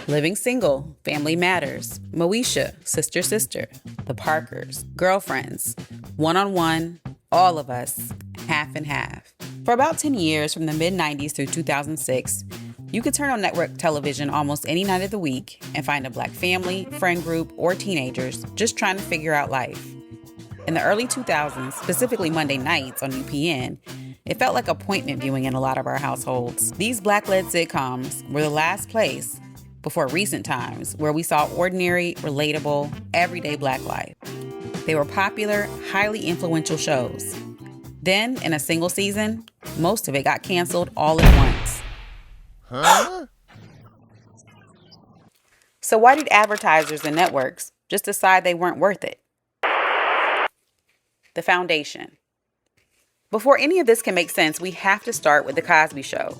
Living Single, Family Matters, Moesha, Sister Sister, The Parkers, Girlfriends, One on One, All of Us, Half and Half. For about 10 years, from the mid-90s through 2006, you could turn on network television almost any night of the week and find a Black family, friend group, or teenagers just trying to figure out life. In the early 2000s, specifically Monday nights on UPN, it felt like appointment viewing in a lot of our households. These Black-led sitcoms were the last place before recent times where we saw ordinary, relatable, everyday Black life. They were popular, highly influential shows. Then, in a single season, most of it got canceled all at once. Huh? So why did advertisers and networks just decide they weren't worth it? The foundation. Before any of this can make sense, we have to start with The Cosby Show.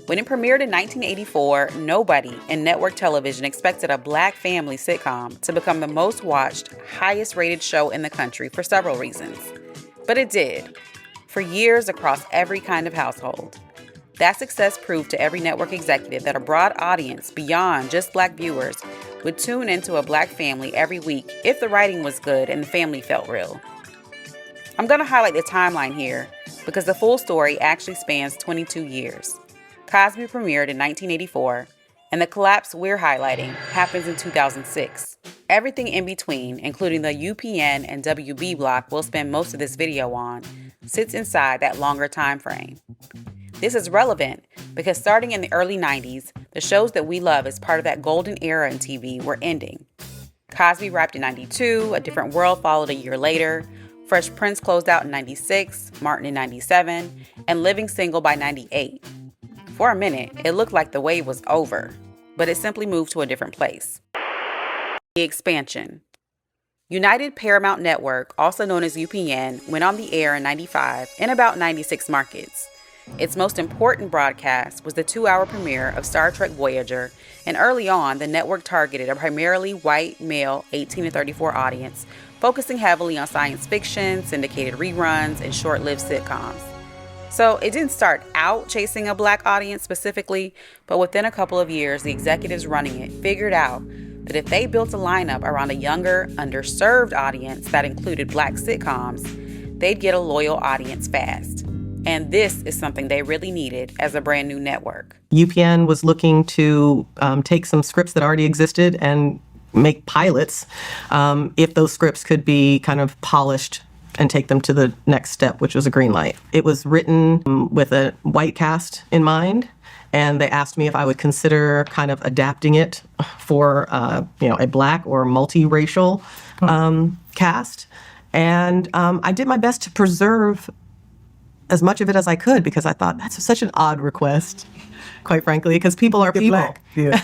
When it premiered in 1984, nobody in network television expected a Black family sitcom to become the most watched, highest rated show in the country for several reasons. But it did, for years across every kind of household. That success proved to every network executive that a broad audience beyond just Black viewers would tune into a Black family every week if the writing was good and the family felt real. I'm going to highlight the timeline here because the full story actually spans 22 years. Cosby premiered in 1984, and the collapse we're highlighting happens in 2006. Everything in between, including the UPN and WB block we'll spend most of this video on, sits inside that longer time frame. This is relevant because starting in the early 90s, the shows that we love as part of that golden era in TV were ending. Cosby wrapped in 92, A Different World followed a year later, Fresh Prince closed out in 96, Martin in 97, and Living Single by 98. For a minute, it looked like the wave was over, but it simply moved to a different place. The expansion. United Paramount Network, also known as UPN, went on the air in 95 in about 96 markets. Its most important broadcast was the 2-hour premiere of Star Trek Voyager, and early on, the network targeted a primarily white, male, 18 to 34 audience, focusing heavily on science fiction, syndicated reruns, and short-lived sitcoms. So it didn't start out chasing a Black audience specifically, but within a couple of years, the executives running it figured out that if they built a lineup around a younger, underserved audience that included Black sitcoms, they'd get a loyal audience fast. And this is something they really needed as a brand new network. UPN was looking to take some scripts that already existed and make pilots if those scripts could be kind of polished and take them to the next step, which was a green light. It was written with a white cast in mind, and they asked me if I would consider kind of adapting it for a Black or multiracial cast. And I did my best to preserve as much of it as I could because I thought that's such an odd request, quite frankly, because people are people. Black. Yeah.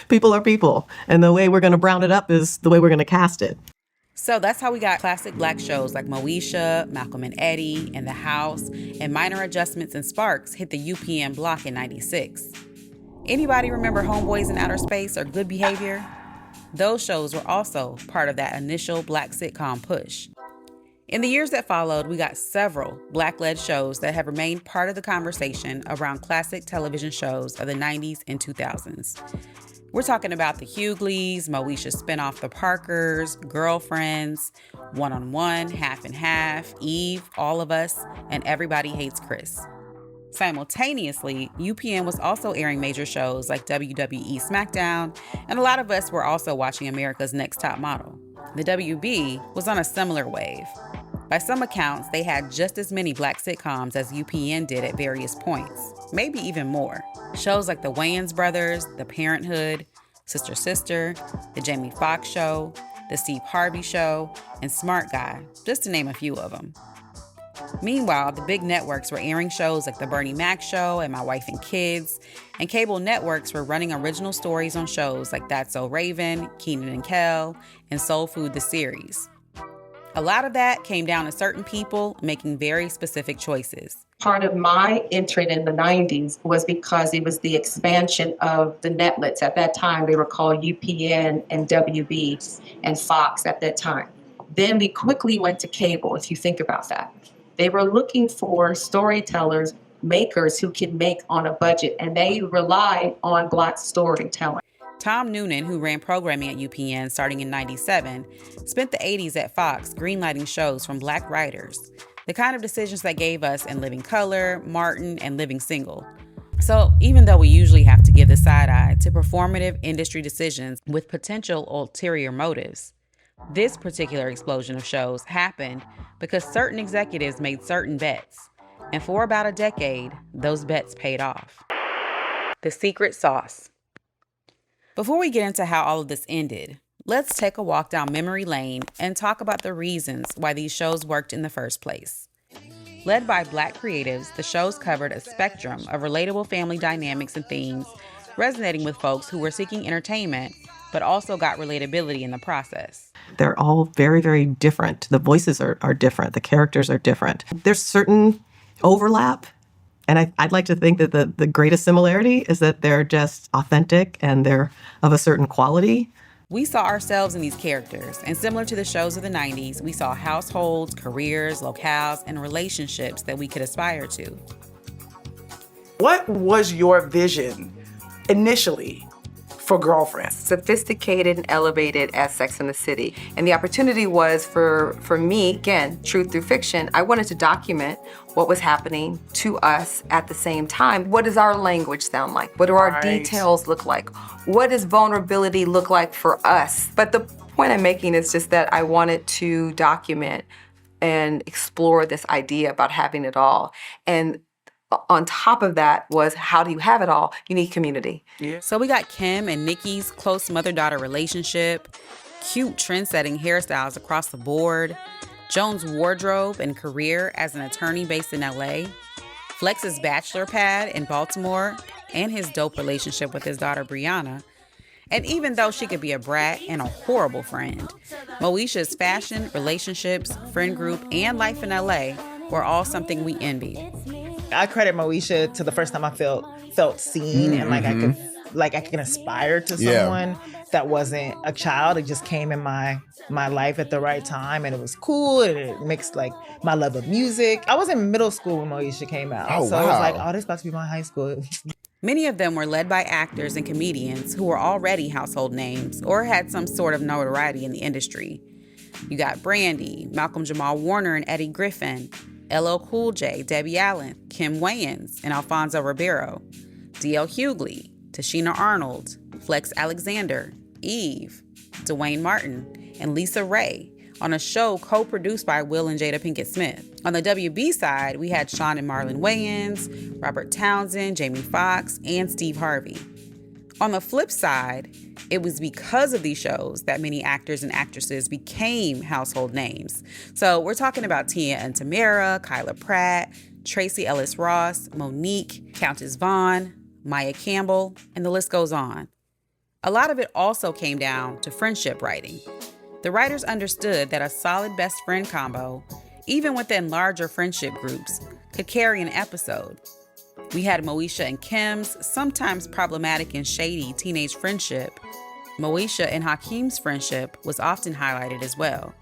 People are people, and the way we're going to brown it up is the way we're going to cast it. So that's how we got classic Black shows like Moesha, Malcolm and Eddie, and The House, and minor adjustments and sparks hit the UPN block in 96. Anybody remember Homeboys in Outer Space or Good Behavior? Those shows were also part of that initial Black sitcom push. In the years that followed, we got several Black-led shows that have remained part of the conversation around classic television shows of the 90s and 2000s. We're talking about the Hughleys, Moesha's spinoff The Parkers, Girlfriends, One on One, Half and Half, Eve, All of Us, and Everybody Hates Chris. Simultaneously, UPN was also airing major shows like WWE SmackDown, and a lot of us were also watching America's Next Top Model. The WB was on a similar wave. By some accounts, they had just as many Black sitcoms as UPN did at various points, maybe even more. Shows like The Wayans Brothers, The Parenthood, Sister Sister, The Jamie Foxx Show, The Steve Harvey Show, and Smart Guy, just to name a few of them. Meanwhile, the big networks were airing shows like The Bernie Mac Show and My Wife and Kids, and cable networks were running original stories on shows like That's So Raven, Kenan and Kel, and Soul Food the series. A lot of that came down to certain people making very specific choices. Part of my entry in the 90s was because it was the expansion of the netlets. At that time, they were called UPN and WB and Fox at that time. Then we quickly went to cable, if you think about that. They were looking for storytellers, makers who could make on a budget, and they relied on Black storytelling. Tom Noonan, who ran programming at UPN starting in '97, spent the '80s at Fox greenlighting shows from Black writers, the kind of decisions that gave us In Living Color, Martin, and Living Single. So even though we usually have to give the side eye to performative industry decisions with potential ulterior motives, this particular explosion of shows happened because certain executives made certain bets, and for about a decade, those bets paid off. The secret sauce. Before we get into how all of this ended, let's take a walk down memory lane and talk about the reasons why these shows worked in the first place. Led by Black creatives, the shows covered a spectrum of relatable family dynamics and themes, resonating with folks who were seeking entertainment, but also got relatability in the process. They're all very, very different. The voices are different. The characters are different. There's certain overlap, and I'd like to think that the greatest similarity is that they're just authentic and they're of a certain quality. We saw ourselves in these characters, and similar to the shows of the 90s, we saw households, careers, locales, and relationships that we could aspire to. What was your vision initially for Girlfriends? Sophisticated and elevated as Sex and the City. And the opportunity was for me, again, truth through fiction, I wanted to document what was happening to us at the same time. What does our language sound like? What do our details look like? What does vulnerability look like for us? But the point I'm making is just that I wanted to document and explore this idea about having it all. And on top of that was, how do you have it all? You need community. Yeah. So we got Kim and Nikki's close mother-daughter relationship, cute trend-setting hairstyles across the board, Joan's wardrobe and career as an attorney based in LA, Flex's bachelor pad in Baltimore, and his dope relationship with his daughter Brianna. And even though she could be a brat and a horrible friend, Moesha's fashion, relationships, friend group, and life in LA were all something we envied. I credit Moesha to the first time I felt seen and I can aspire to someone that wasn't a child. It just came in my life at the right time, and it was cool, and it mixed like my love of music. I was in middle school when Moesha came out, it was like, oh, this about to be my high school. Many of them were led by actors and comedians who were already household names or had some sort of notoriety in the industry. You got Brandy, Malcolm Jamal Warner and Eddie Griffin, LL Cool J, Debbie Allen, Kim Wayans, and Alfonso Ribeiro, D.L. Hughley, Tashina Arnold, Flex Alexander, Eve, Dwayne Martin, and Lisa Ray on a show co-produced by Will and Jada Pinkett Smith. On the WB side, we had Sean and Marlon Wayans, Robert Townsend, Jamie Foxx, and Steve Harvey. On the flip side, it was because of these shows that many actors and actresses became household names. So we're talking about Tia and Tamara, Kyla Pratt, Tracy Ellis Ross, Monique, Countess Vaughn, Maya Campbell, and the list goes on. A lot of it also came down to friendship writing. The writers understood that a solid best friend combo, even within larger friendship groups, could carry an episode. We had Moesha and Kim's sometimes problematic and shady teenage friendship. Moesha and Hakeem's friendship was often highlighted as well.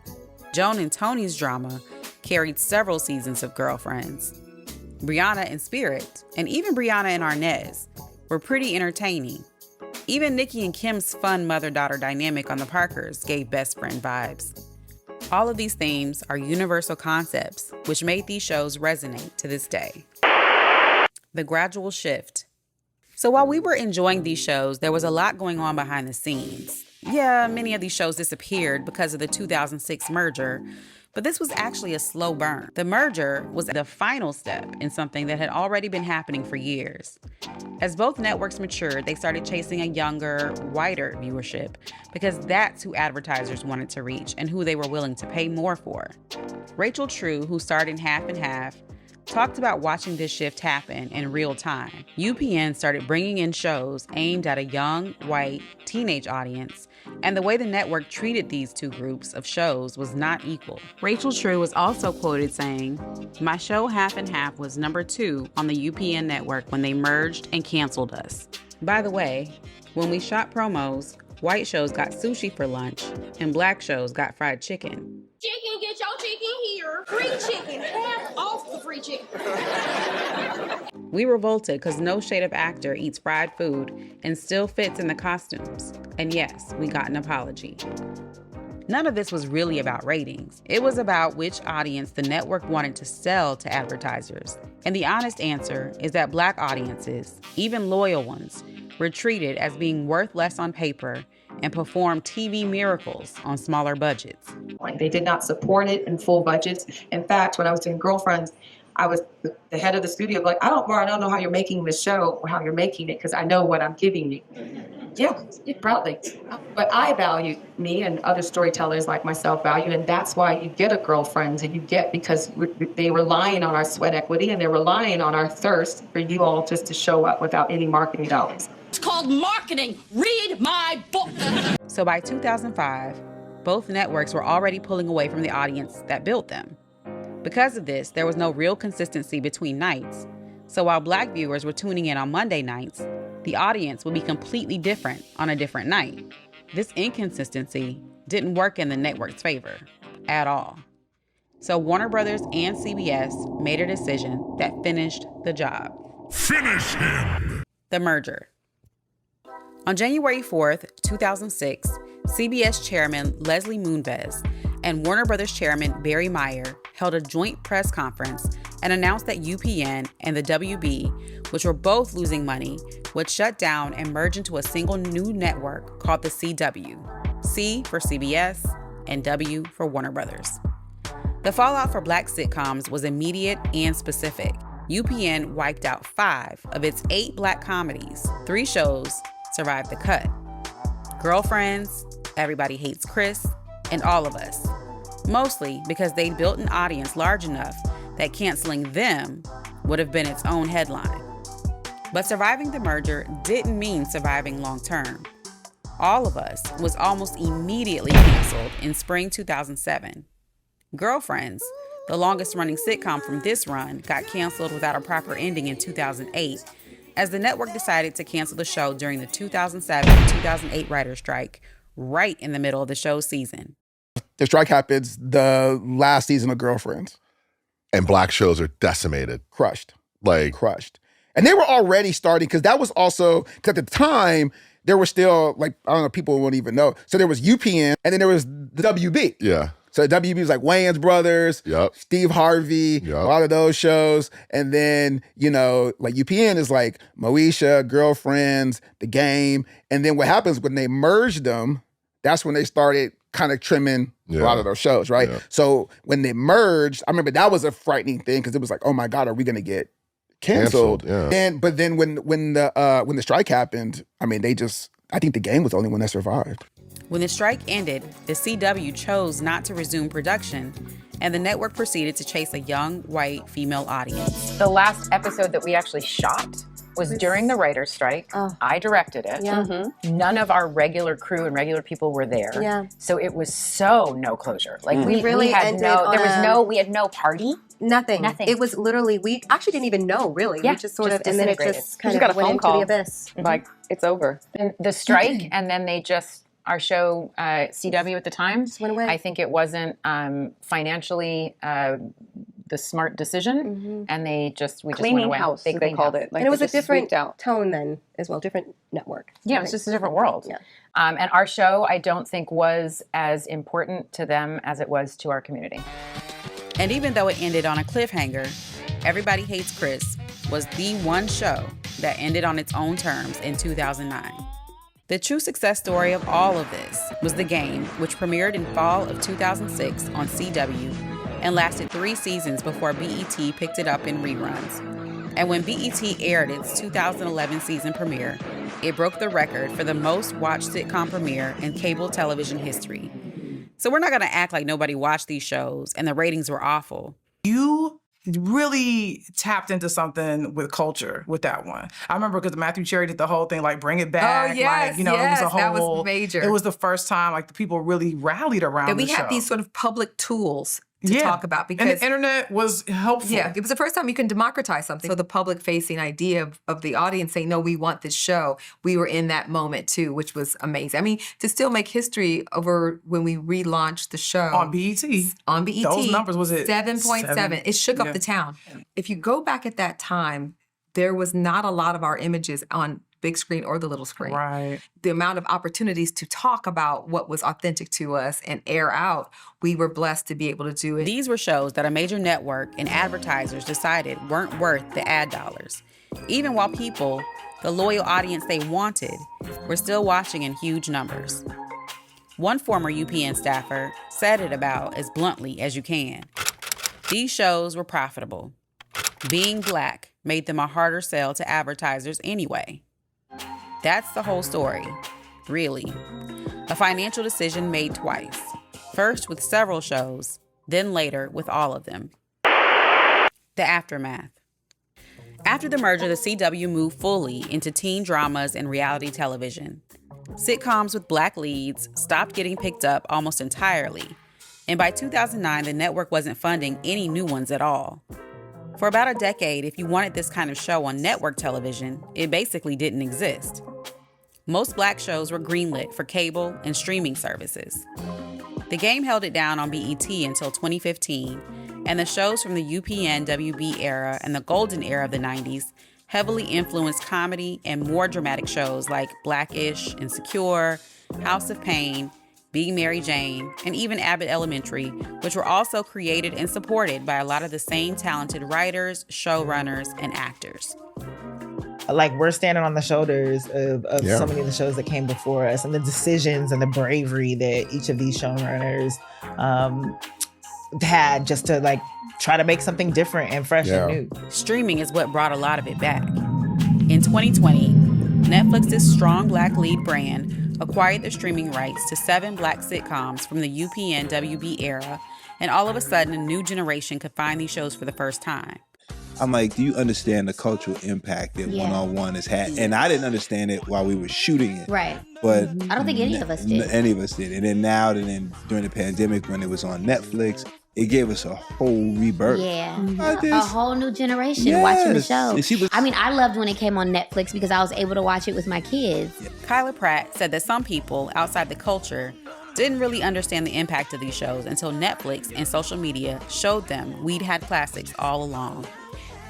Joan and Tony's drama carried several seasons of Girlfriends. Brianna and Spirit, and even Brianna and Arnez, were pretty entertaining. Even Nikki and Kim's fun mother-daughter dynamic on The Parkers gave best friend vibes. All of these themes are universal concepts, which made these shows resonate to this day. The gradual shift. So while we were enjoying these shows, there was a lot going on behind the scenes. Yeah, many of these shows disappeared because of the 2006 merger, but this was actually a slow burn. The merger was the final step in something that had already been happening for years. As both networks matured, they started chasing a younger, whiter viewership because that's who advertisers wanted to reach and who they were willing to pay more for. Rachel True, who starred in Half and Half, talked about watching this shift happen in real time. UPN started bringing in shows aimed at a young, white, teenage audience, and the way the network treated these two groups of shows was not equal. Rachel True was also quoted saying, "My show Half and Half was number 2 on the UPN network when they merged and canceled us. By the way, when we shot promos, white shows got sushi for lunch, and black shows got fried chicken." Chicken, get your chicken here. Free chicken, half off the free chicken. We revolted because no shade of actor eats fried food and still fits in the costumes. And yes, we got an apology. None of this was really about ratings. It was about which audience the network wanted to sell to advertisers. And the honest answer is that Black audiences, even loyal ones, were treated as being worth less on paper and performed TV miracles on smaller budgets. Like, they did not support it in full budgets. In fact, when I was doing Girlfriends, I was the head of the studio, like, I don't know how you're making this show or how you're making it, because I know what I'm giving you. Yeah, probably. But I value, me and other storytellers like myself value, and that's why you get a Girlfriends, and you get, because they relying on our sweat equity, and they're relying on our thirst for you all just to show up without any marketing dollars. It's called marketing. Read my book. So by 2005, both networks were already pulling away from the audience that built them. Because of this, there was no real consistency between nights. So while Black viewers were tuning in on Monday nights, the audience would be completely different on a different night. This inconsistency didn't work in the network's favor at all. So Warner Brothers and CBS made a decision that finished the job. Finish him! The merger. On January 4th, 2006, CBS chairman Leslie Moonves and Warner Brothers chairman Barry Meyer held a joint press conference and announced that UPN and the WB, which were both losing money, would shut down and merge into a single new network called the CW. C for CBS and W for Warner Brothers. The fallout for Black sitcoms was immediate and specific. UPN wiped out 5 of its 8 Black comedies. 3 shows survived the cut: Girlfriends, Everybody Hates Chris, and All of Us. Mostly because they'd built an audience large enough that canceling them would have been its own headline. But surviving the merger didn't mean surviving long term. All of Us was almost immediately canceled in spring 2007. Girlfriends, the longest running sitcom from this run, got canceled without a proper ending in 2008, as the network decided to cancel the show during the 2007-2008 writer's strike, right in the middle of the show's season. The strike happens the last season of Girlfriends. And Black shows are decimated. Crushed. Crushed. And they were already starting, because that was also, because at the time, there were still, I don't know, people won't even know. So there was UPN, and then there was the WB. Yeah. So WB was like Wayans Brothers, Steve Harvey, a lot of those shows. And then, UPN is like Moesha, Girlfriends, The Game. And then what happens when they merged them, that's when they started kind of trimming a lot of those shows, right? Yeah. So when they merged, I remember that was a frightening thing, because it was like, oh my God, are we going to get canceled? Yeah. But then when the strike happened, I think The Game was the only one that survived. When the strike ended, the CW chose not to resume production, and the network proceeded to chase a young, white, female audience. The last episode that we actually shot was during the writer's strike. I directed it. Yeah. Mm-hmm. None of our regular crew and regular people were there. Yeah. So it was so no closure. We had no party. Nothing. It was literally, we actually didn't even know, really. Yeah, we just sort of, and then it just kind got a of went phone into call. the abyss. Like, it's over. And the strike, and then they just, our show, CW at the time, just went away. I think it wasn't financially the smart decision, and we just went away. House, they called it. And it was a different tone then as well, different network. Yeah, it was just a different world. Yeah. And our show, I don't think, was as important to them as it was to our community. And even though it ended on a cliffhanger, Everybody Hates Chris was the one show that ended on its own terms in 2009. The true success story of all of this was The Game, which premiered in fall of 2006 on CW and lasted 3 seasons before BET picked it up in reruns. And when BET aired its 2011 season premiere, it broke the record for the most watched sitcom premiere in cable television history. So we're not going to act like nobody watched these shows and the ratings were awful. You really tapped into something with culture with that one. I remember because Matthew Cherry did the whole thing, bring it back. Oh, yes, it was a whole, that was major. It was the first time the people really rallied around that we the had show. These sort of public tools to talk about, because and the internet was helpful. Yeah, it was the first time you can democratize something. So the public-facing idea of the audience saying, no, we want this show, we were in that moment too, which was amazing. I mean, to still make history over when we relaunched the show. On BET. On BET. Those numbers, was it 7.7. It shook up the town. Yeah. If you go back at that time, there was not a lot of our images on big screen or the little screen. Right. The amount of opportunities to talk about what was authentic to us and air out, we were blessed to be able to do it. These were shows that a major network and advertisers decided weren't worth the ad dollars, even while people, the loyal audience they wanted, were still watching in huge numbers. One former UPN staffer said it about as bluntly as you can. These shows were profitable. Being Black made them a harder sell to advertisers anyway. That's the whole story, really. A financial decision made twice. First with several shows, then later with all of them. The aftermath. After the merger, the CW moved fully into teen dramas and reality television. Sitcoms with Black leads stopped getting picked up almost entirely, and by 2009, the network wasn't funding any new ones at all. For about a decade, if you wanted this kind of show on network television, it basically didn't exist. Most Black shows were greenlit for cable and streaming services. The game held it down on BET until 2015, and the shows from the UPN WB era and the golden era of the 90s heavily influenced comedy and more dramatic shows like Black-ish, Insecure, House of Pain, Being Mary Jane, and even Abbott Elementary, which were also created and supported by a lot of the same talented writers, showrunners, and actors. Like, we're standing on the shoulders of so many of the shows that came before us, and the decisions and the bravery that each of these showrunners had just to like try to make something different and fresh and new. Streaming is what brought a lot of it back. In 2020, Netflix's strong Black lead brand acquired the streaming rights to 7 Black sitcoms from the UPN WB era, and all of a sudden a new generation could find these shows for the first time. I'm like, do you understand the cultural impact that One-on-One has had? And I didn't understand it while we were shooting it. Right. But I don't think any of us did. Any of us did. And then now, during the pandemic, when it was on Netflix, it gave us a whole rebirth. Yeah. A whole new generation watching the show. I mean, I loved when it came on Netflix because I was able to watch it with my kids. Kyla Pratt said that some people outside the culture didn't really understand the impact of these shows until Netflix and social media showed them we'd had classics all along.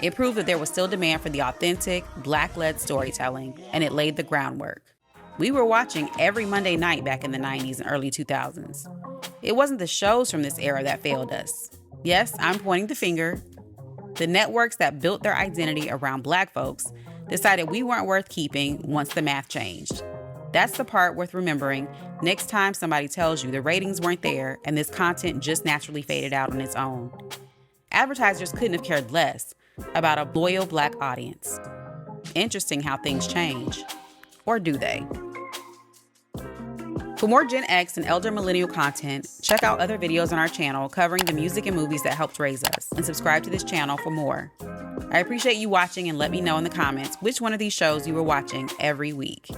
It proved that there was still demand for the authentic, Black-led storytelling, and it laid the groundwork. We were watching every Monday night back in the 90s and early 2000s. It wasn't the shows from this era that failed us. Yes, I'm pointing the finger. The networks that built their identity around Black folks decided we weren't worth keeping once the math changed. That's the part worth remembering next time somebody tells you the ratings weren't there and this content just naturally faded out on its own. Advertisers couldn't have cared less about a loyal Black audience. Interesting how things change. Or do they? For more Gen X and elder millennial content, check out other videos on our channel covering the music and movies that helped raise us, and subscribe to this channel for more. I appreciate you watching, and let me know in the comments which one of these shows you were watching every week.